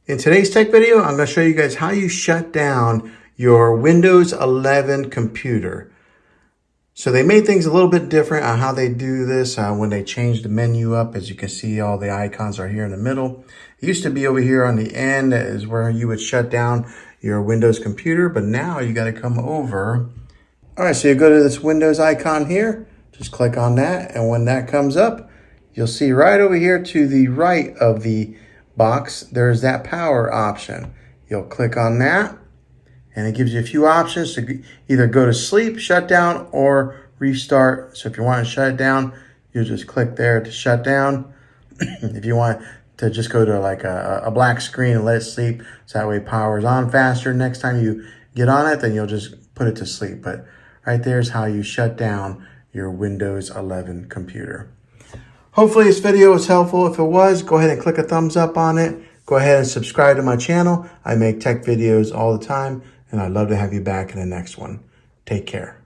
In today's tech video, I'm going to show you guys how you shut down your Windows 11 computer. So they made things a little bit different on how they do this when they changed the menu up. As you can see, all the icons are here in the middle. It used to be over here on the end is where you would shut down your Windows computer, but now you got to come over. All right, so you go to this Windows icon here, just click on that, and when that comes up, you'll see right over here to the right of the box, there's that power option. You'll click on that, and it gives you a few options to either go to sleep, shut down, or restart. So if you want to shut it down, you just click there to shut down. If you want to just go to like a black screen and let it sleep, so that way it powers on faster. Next time you get on it, then you'll just put it to sleep. But right there is how you shut down your Windows 11 computer. Hopefully this video was helpful. If it was, go ahead and click a thumbs up on it. Go ahead and subscribe to my channel. I make tech videos all the time, and I'd love to have you back in the next one. Take care.